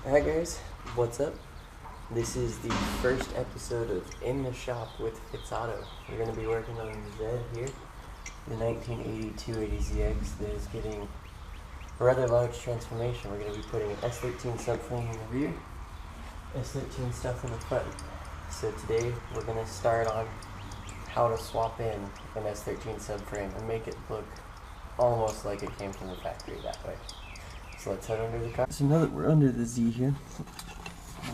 Alright guys, what's up? This is the first episode of In the Shop with Fitz Auto. We're going to be working on the Z here, the 1980 280ZX that is getting a rather large transformation. We're going to be putting an S13 subframe in the rear, S13 stuff in the front. So today we're going to start on how to swap in an S13 subframe and make it look almost like it came from the factory that way. So let's head under the car. So now that we're under the Z here,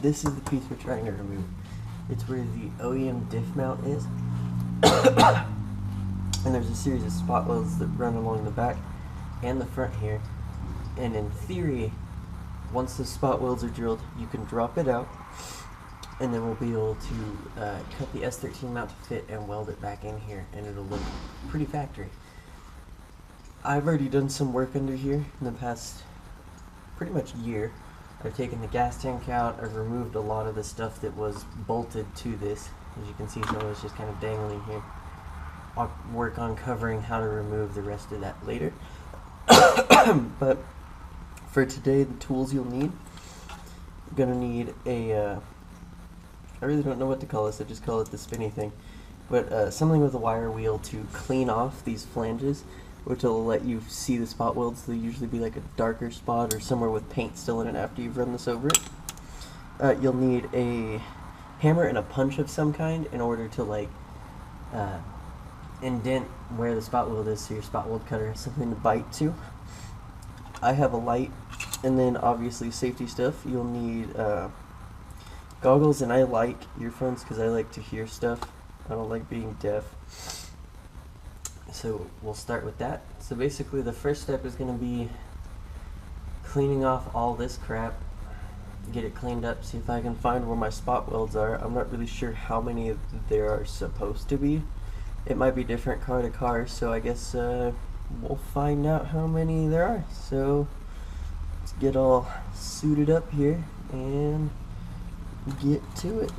this is the piece we're trying to remove. It's where the OEM diff mount is. And there's a series of spot welds that run along the back and the front here. And in theory, once the spot welds are drilled, you can drop it out, and then we'll be able to cut the S13 mount to fit and weld it back in here, and it'll look pretty factory. I've already done some work under here in the past pretty much year. I've taken the gas tank out, I've removed a lot of the stuff that was bolted to this. As you can see, some of it's just kind of dangling here. I'll work on covering how to remove the rest of that later. But for today, the tools you'll need, you're gonna need a, I really don't know what to call this, I just call it the spinny thing. But something with a wire wheel to clean off these flanges, which will let you see the spot welds. They'll usually be like a darker spot or somewhere with paint still in it after you've run this over it. You'll need a hammer and a punch of some kind in order to like indent where the spot weld is, so your spot weld cutter has something to bite to. I have a light, and then obviously safety stuff. You'll need goggles, and I like earphones because I like to hear stuff. I don't like being deaf. So we'll start with that. So basically the first step is going to be cleaning off all this crap, get it cleaned up, see if I can find where my spot welds are. I'm not really sure how many there are supposed to be. It might be different car to car, so I guess we'll find out how many there are. So let's get all suited up here and get to it.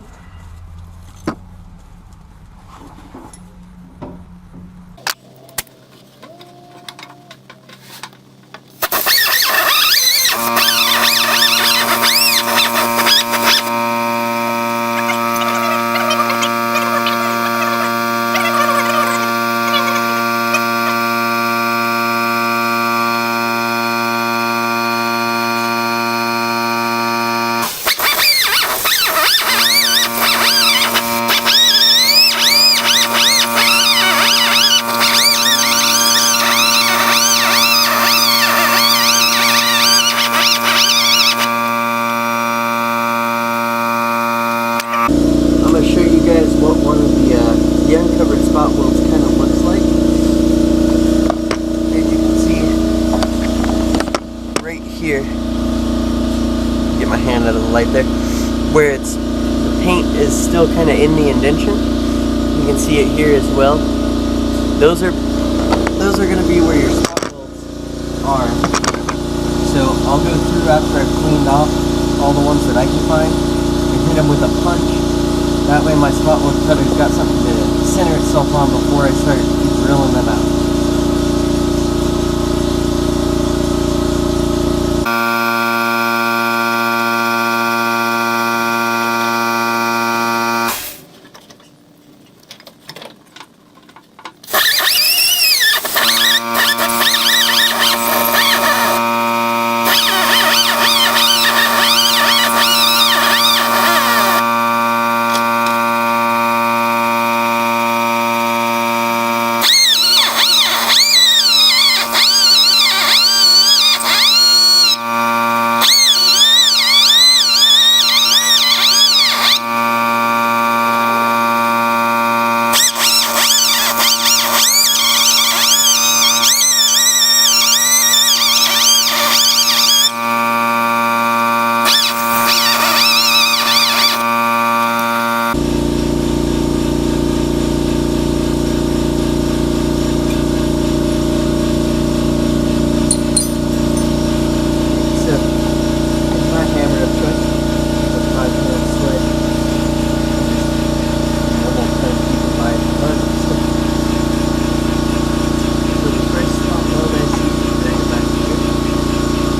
What one of the uncovered spot welds kind of looks like. As you can see right here, get my hand out of the light there, where it's the paint is still kind of in the indentation. You can see it here as well. Those are going to be where your spot welds are. So I'll go through after I've cleaned off all the ones that I can find and hit them with a punch. That way my spot weld cutter's got something to center itself on before I start drilling them out.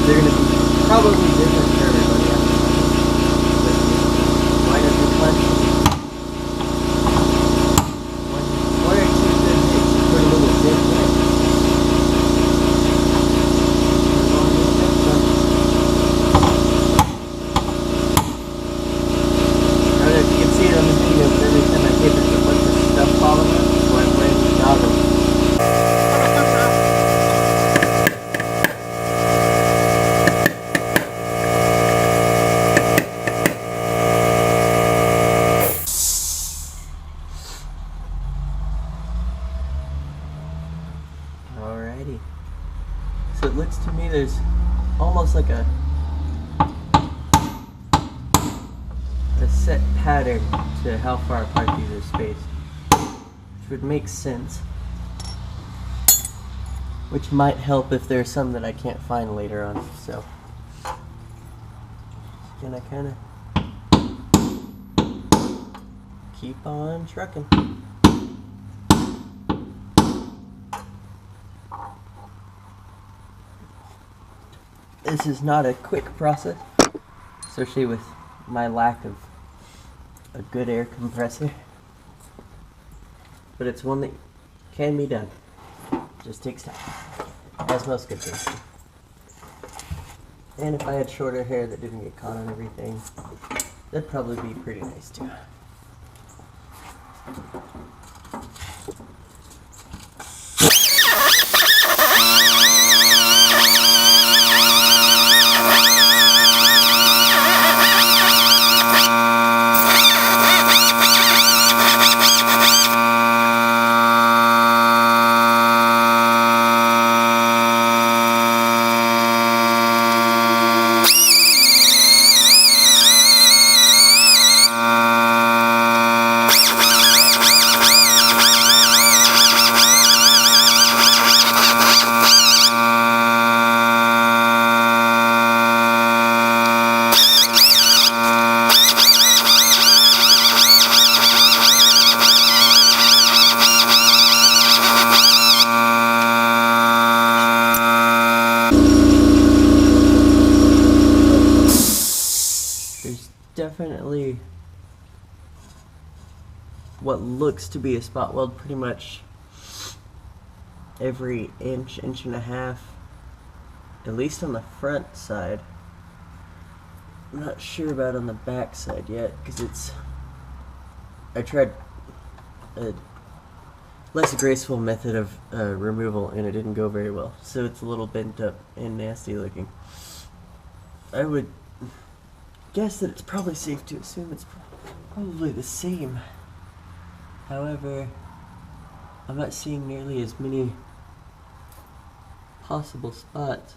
They're going to be probably different for everybody. like a set pattern to how far apart these are spaced, which would make sense, which might help if there's some that I can't find later on. So can I kind of keep on trucking? This is not a quick process, especially with my lack of a good air compressor, but it's one that can be done. Just takes time, as most good things do. And if I had shorter hair that didn't get caught on everything, that'd probably be pretty nice too. Definitely what looks to be a spot weld pretty much every inch and a half, at least on the front side. I'm not sure about on the back side yet, because I tried a less graceful method of removal and it didn't go very well, so it's a little bent up and nasty looking. I would guess that it's probably safe to assume it's probably the same. However, I'm not seeing nearly as many possible spots.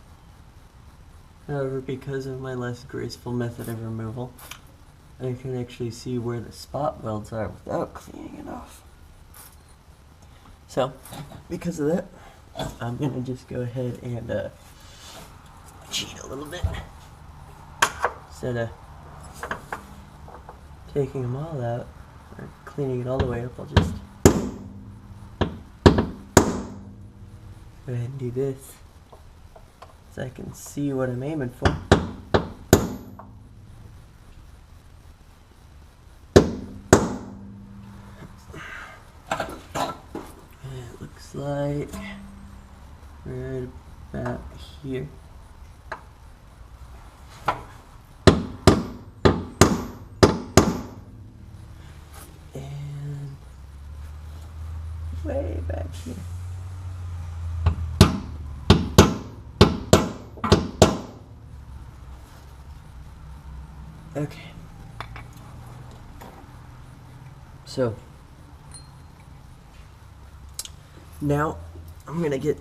However, because of my less graceful method of removal, I can actually see where the spot welds are without cleaning it off. So, because of that, I'm gonna just go ahead and cheat a little bit. Instead of taking them all out, or cleaning it all the way up, I'll just go ahead and do this, so I can see what I'm aiming for. It looks like right about here. Way back here. Okay. So now I'm gonna get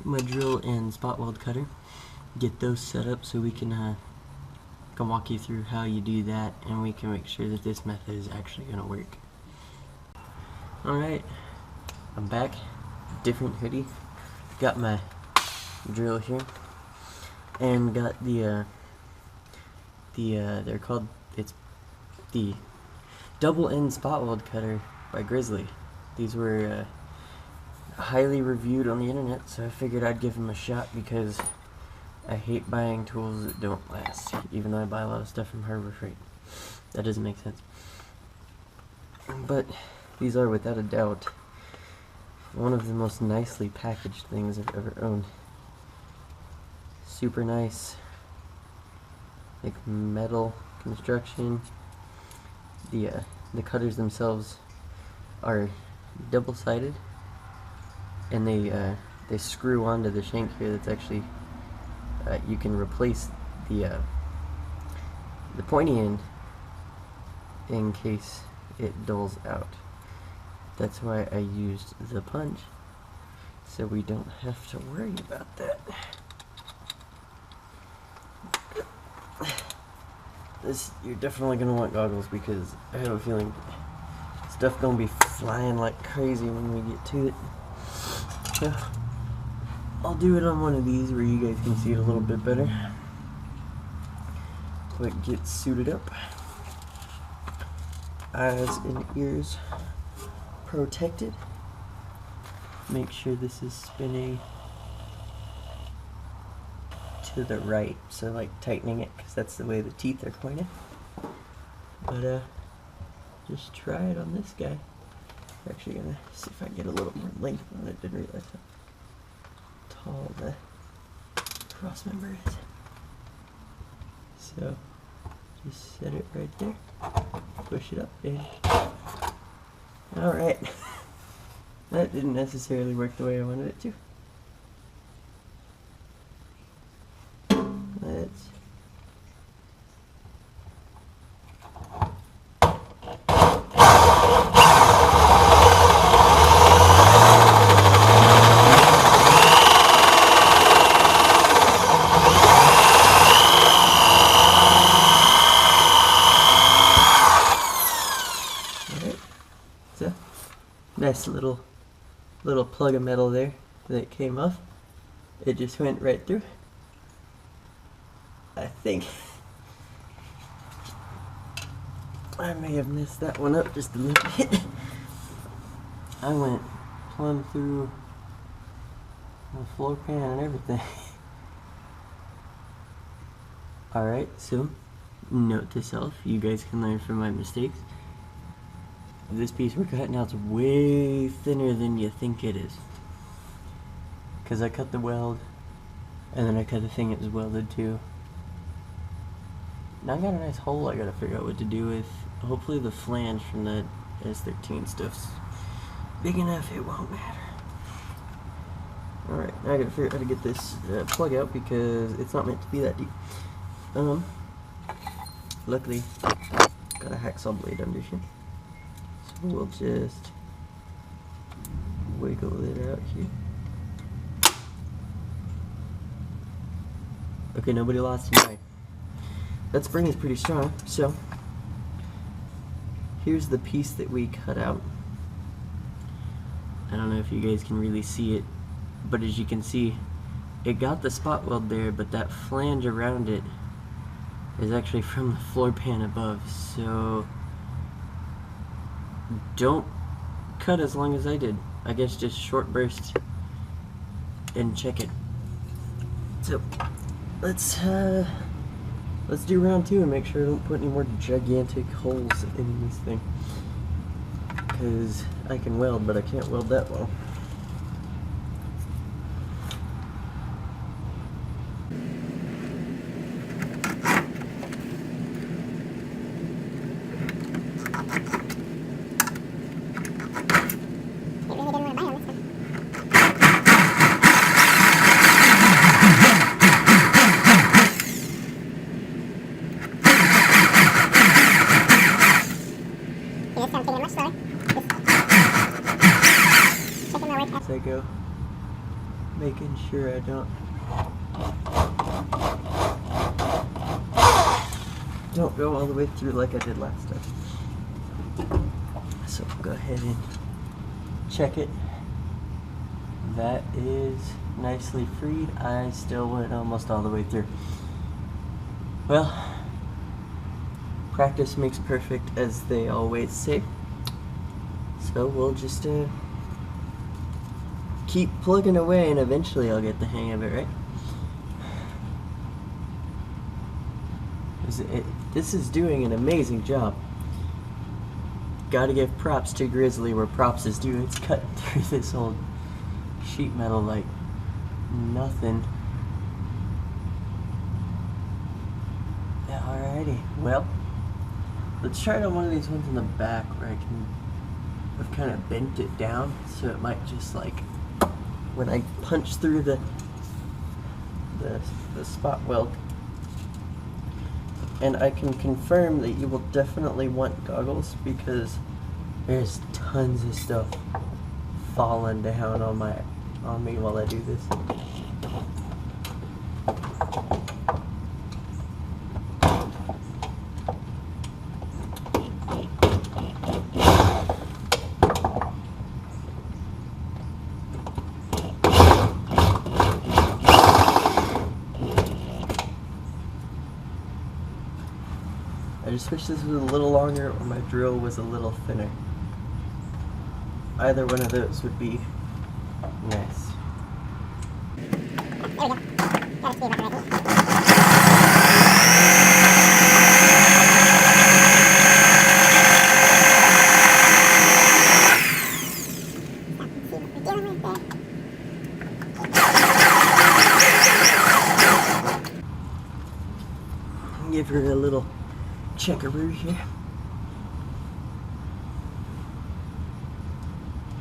my drill and spot weld cutter, get those set up so we can walk you through how you do that, and we can make sure that this method is actually gonna work. Alright, I'm back. Different hoodie. Got my drill here, and got they're called, it's the double end spot weld cutter by Grizzly. These were highly reviewed on the internet, so I figured I'd give them a shot, because I hate buying tools that don't last, even though I buy a lot of stuff from Harbor Freight. That doesn't make sense. But these are, without a doubt, one of the most nicely packaged things I've ever owned. Super nice, like metal construction. The cutters themselves are double-sided, and they screw onto the shank here. That's actually you can replace the pointy end in case it dulls out. That's why I used the punch, so we don't have to worry about that. this, you're definitely gonna want goggles because I have a feeling stuff gonna be flying like crazy when we get to it. So I'll do it on one of these where you guys can see it a little bit better. Quick, get suited up. Eyes and ears protected. Make sure this is spinning to the right, so like tightening it because that's the way the teeth are pointed. But just try it on this guy. We're actually gonna see if I can get a little more length on it. Didn't realize how tall the cross member is. So just set it right there. Push it up, and alright. That didn't necessarily work the way I wanted it to. Let's so nice little plug of metal there that came off. It just went right through. I think I may have messed that one up just a little bit. I went plumb through the floor pan and everything. Alright, so note to self, you guys can learn from my mistakes. This piece we're cutting out's way thinner than you think it is. Because I cut the weld, and then I cut the thing it was welded to. Now I got a nice hole I gotta figure out what to do with. Hopefully the flange from that S13 stuff's big enough it won't matter. Alright, now I gotta figure out how to get this plug out because it's not meant to be that deep. Luckily, got a hacksaw blade under here. So we'll just wiggle it out here. Okay, nobody lost an eye. That spring is pretty strong, so here's the piece that we cut out. I don't know if you guys can really see it, but as you can see, it got the spot weld there, but that flange around it is actually from the floor pan above, so don't cut as long as I did. I guess just short bursts and check it. So let's do round 2 and make sure I don't put any more gigantic holes in this thing, because I can weld, but I can't weld that well. As I go, making sure I don't go all the way through like I did last time. So we'll go ahead and check it. That is nicely freed. I still went almost all the way through. Well, practice makes perfect, as they always say. So we'll just keep plugging away and eventually I'll get the hang of it, right? This is doing an amazing job. Gotta give props to Grizzly where props is due. It's cut through this old sheet metal like nothing. Alrighty, well, let's try it on one of these ones in the back where I've kind of bent it down, so it might just like, when I punch through the spot weld. And I can confirm that you will definitely want goggles because there's tons of stuff falling down on me while I do this. just wish this was a little longer or my drill was a little thinner. Either one of those would be nice. There we go. Got a speed up already. Give her a little checkaroo here.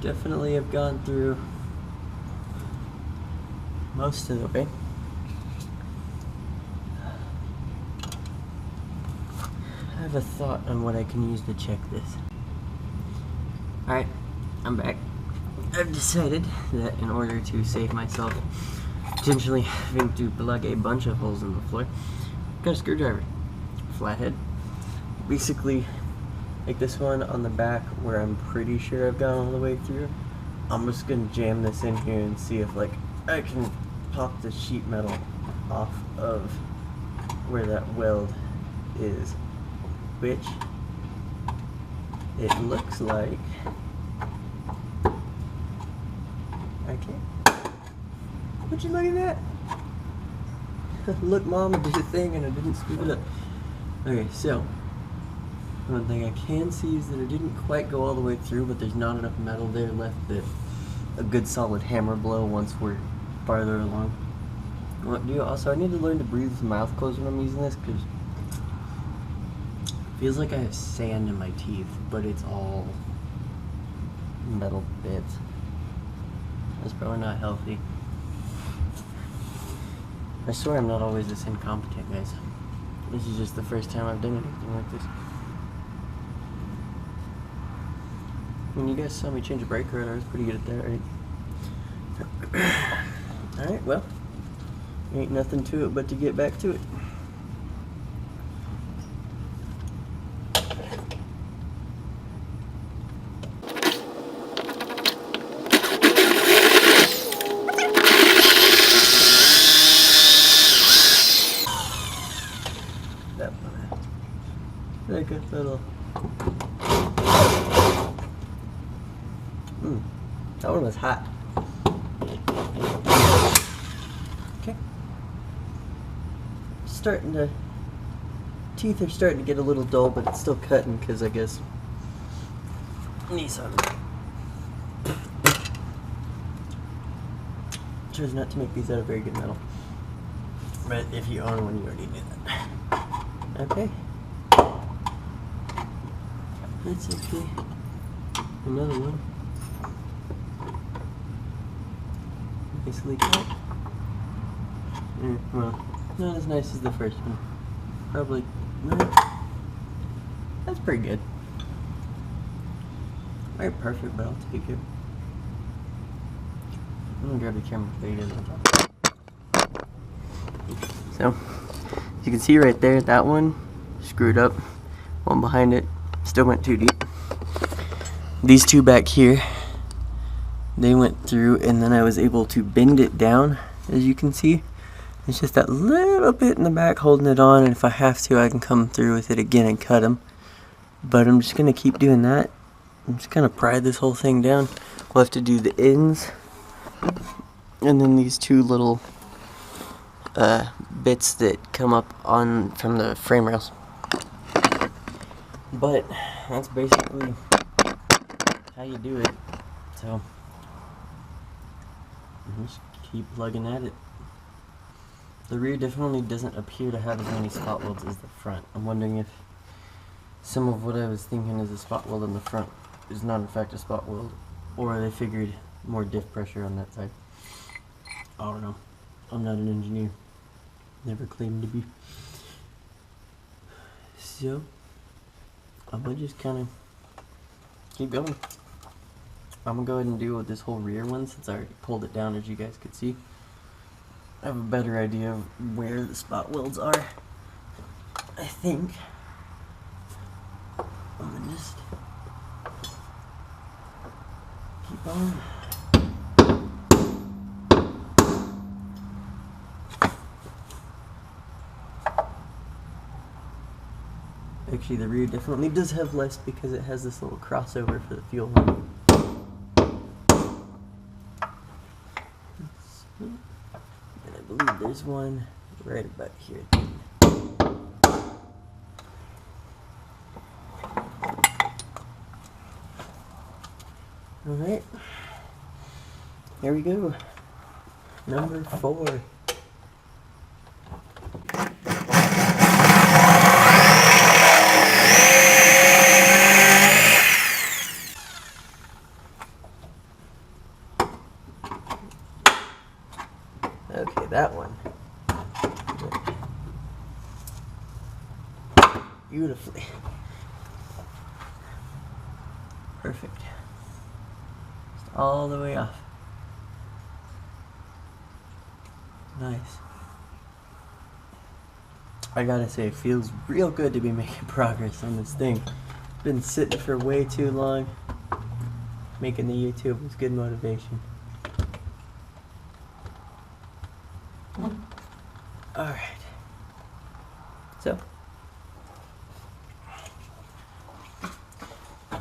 Definitely have gone through most of the way. I have a thought on what I can use to check this. Alright, I'm back. I've decided that in order to save myself potentially having to plug a bunch of holes in the floor, I've got a screwdriver. Flathead. Basically, like this one on the back where I'm pretty sure I've gone all the way through. I'm just gonna jam this in here and see if like I can pop the sheet metal off of where that weld is, which it looks like I can't. Would you look at that? Look, Mom, I did a thing and I didn't screw it up. Okay, so one thing I can see is that it didn't quite go all the way through, but there's not enough metal there left that a good solid hammer blow once we're farther along. What do you also? I need to learn to breathe with my mouth closed when I'm using this because it feels like I have sand in my teeth, but it's all metal bits. That's probably not healthy. I swear I'm not always this incompetent, guys. This is just the first time I've done anything like this. When you guys saw me change a brake rod, I was pretty good at that, right? Alright, well, ain't nothing to it but to get back to it. That one. Like a little. That one was hot. Okay. Teeth are starting to get a little dull, but it's still cutting because I guess Nissan tries not to make these out of very good metal. But if you own one, you already knew that. Okay. That's okay. Another one. Nicely cut. Well, not as nice as the first one. Probably. That's pretty good. Alright, perfect, but I'll take it. I'm gonna grab the camera so you guys on top. So, as you can see right there, that one screwed up. One behind it still went too deep. These two back here, they went through, and then I was able to bend it down, as you can see. It's just that little bit in the back holding it on, and if I have to, I can come through with it again and cut them. But I'm just going to keep doing that. I'm just going to pry this whole thing down. We'll have to do the ends, and then these two little bits that come up on from the frame rails. But that's basically how you do it. So just keep plugging at it. The rear definitely doesn't appear to have as many spot welds as the front. I'm wondering if some of what I was thinking is a spot weld on the front is not in fact a spot weld, or they figured more diff pressure on that side. I don't know. I'm not an engineer. Never claimed to be. So I'm gonna just kind of keep going. I'm gonna go ahead and deal with this whole rear one since I already pulled it down, as you guys could see. I have a better idea of where the spot welds are, I think. I'm gonna just keep on. Actually, the rear definitely does have less because it has this little crossover for the fuel. And I believe there's one right about here. Alright, here we go. Number 4. Okay, that one. Beautifully. Perfect. Just all the way off. Nice. I gotta say, it feels real good to be making progress on this thing. Been sitting for way too long. Making the YouTube was good motivation. Alright. So,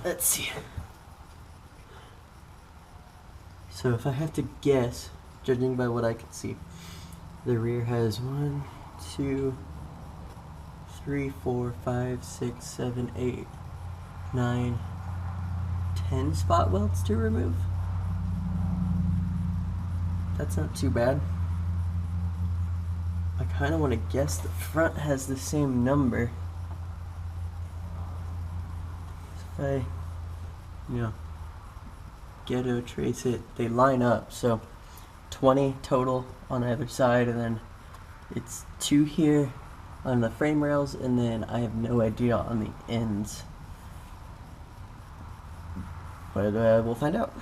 let's see. So if I have to guess, judging by what I can see, the rear has 1, 2, 3, 4, 5, 6, 7, 8, 9, 10 spot welds to remove. That's not too bad. I kind of want to guess the front has the same number. So if I, ghetto trace it, they line up. So 20 total on either side, and then it's 2 here on the frame rails, and then I have no idea on the ends. But we'll find out.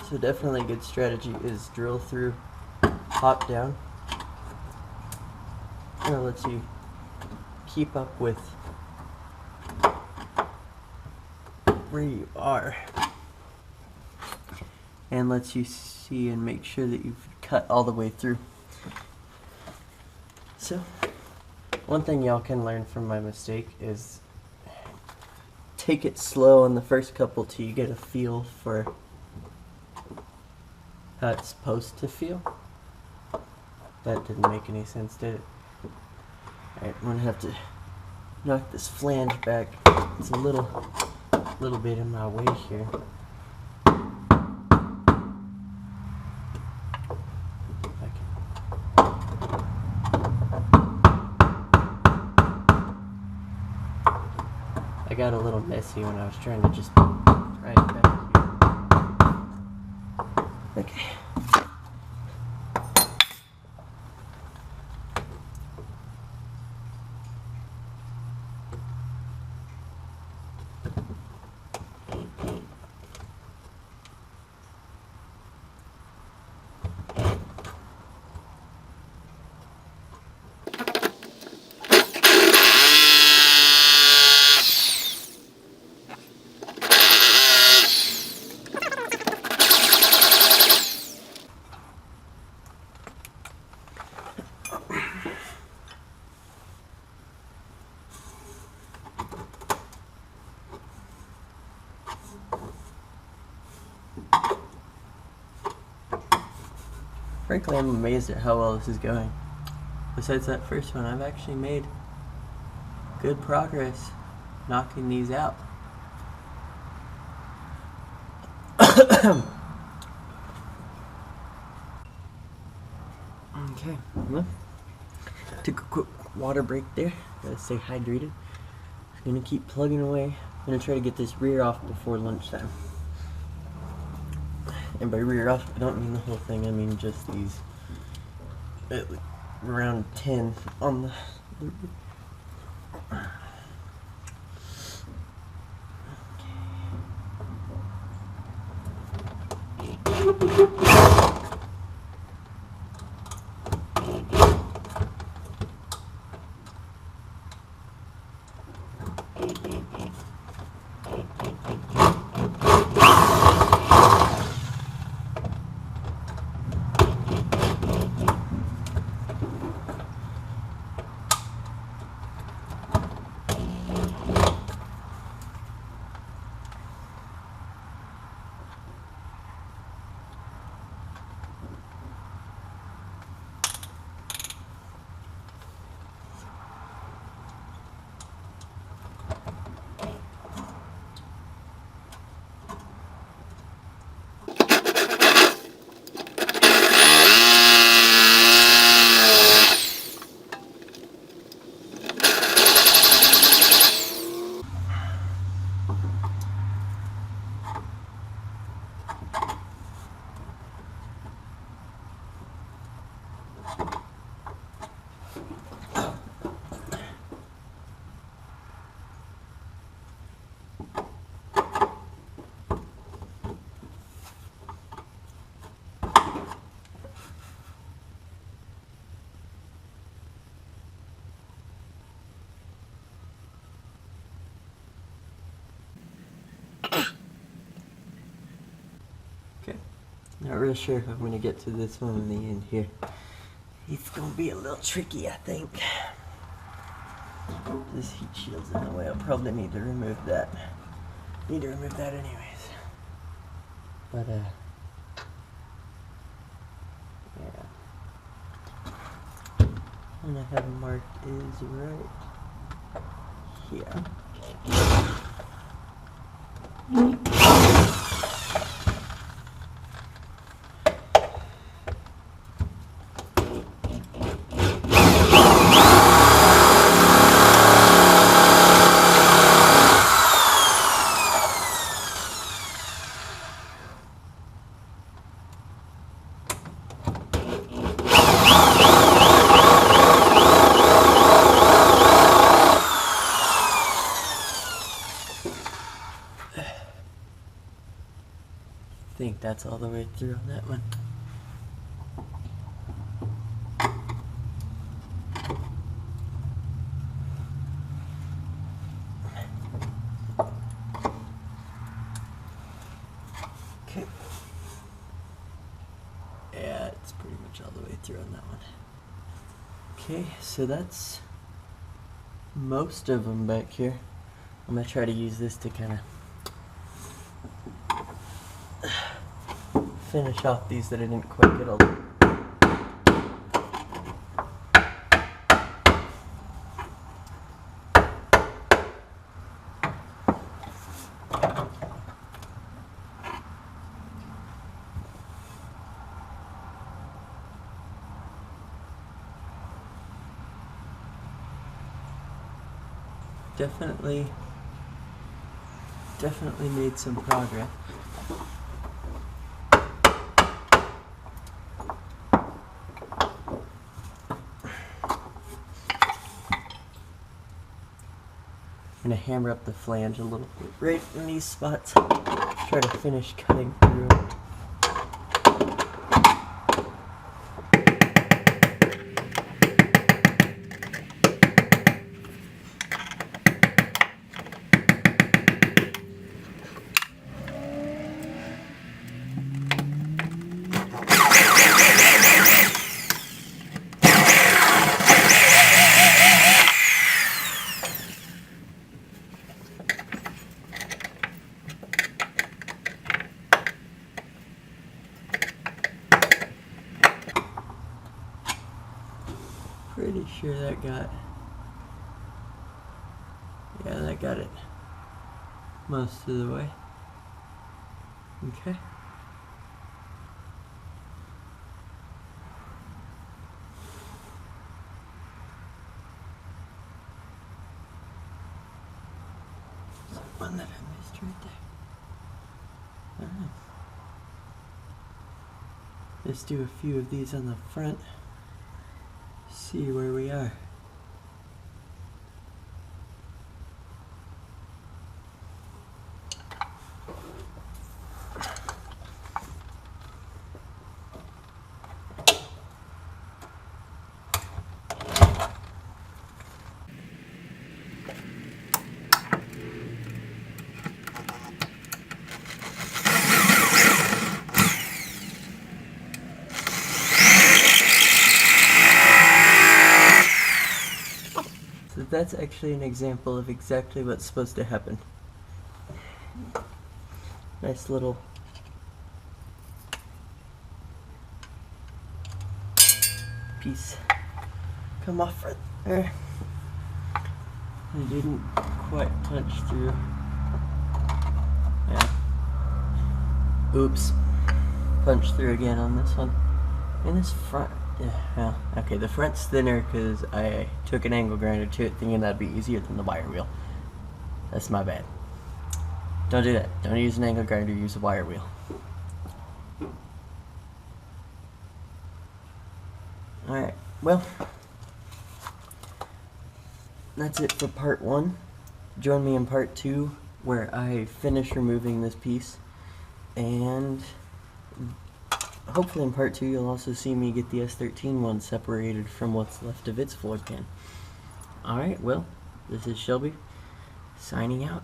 So definitely a good strategy is drill through, hop down. And it lets you keep up with where you are. And lets you see and make sure that you've cut all the way through. So, one thing y'all can learn from my mistake is take it slow on the first couple till you get a feel for how it's supposed to feel. That didn't make any sense, did it? Alright, I'm gonna have to knock this flange back. It's a little bit in my way here. I got a little messy when I was trying to just try it back here. Okay. Frankly, I'm amazed at how well this is going. Besides that first one, I've actually made good progress knocking these out. Okay, well, took a quick water break there. Gotta stay hydrated. Gonna keep plugging away. Gonna try to get this rear off before lunchtime. And by rear off, I don't mean the whole thing, I mean just these around 10 on the Okay, not really sure if I'm going to get to this one in the end here. It's going to be a little tricky, I think. This heat shield's in the way. I'll probably need to remove that. Need to remove that anyways. But, yeah. And I have marked is right here. I think that's all the way through on that one. Okay. Yeah, it's pretty much all the way through on that one. Okay, so that's most of them back here. I'm gonna try to use this to kind of finish off these that I didn't quite get all. Definitely made some progress. I'm gonna hammer up the flange a little bit right in these spots. Try to finish cutting through. Pretty sure that got, yeah, that got it most of the way. Okay. There's one that I missed right there. Alright. Let's do a few of these on the front. See where we are. that's actually an example of exactly what's supposed to happen. Nice little piece come off right there. It didn't quite punch through. Yeah. Oops. Punch through again on this one. And this front, yeah, okay, the front's thinner because I took an angle grinder to it thinking that'd be easier than the wire wheel. That's my bad. Don't do that. Don't use an angle grinder, use a wire wheel. Alright, well, that's it for part 1. Join me in part 2 where I finish removing this piece, and hopefully in part 2 you'll also see me get the S13 one separated from what's left of its floor pan. Alright, well, this is Shelby, signing out.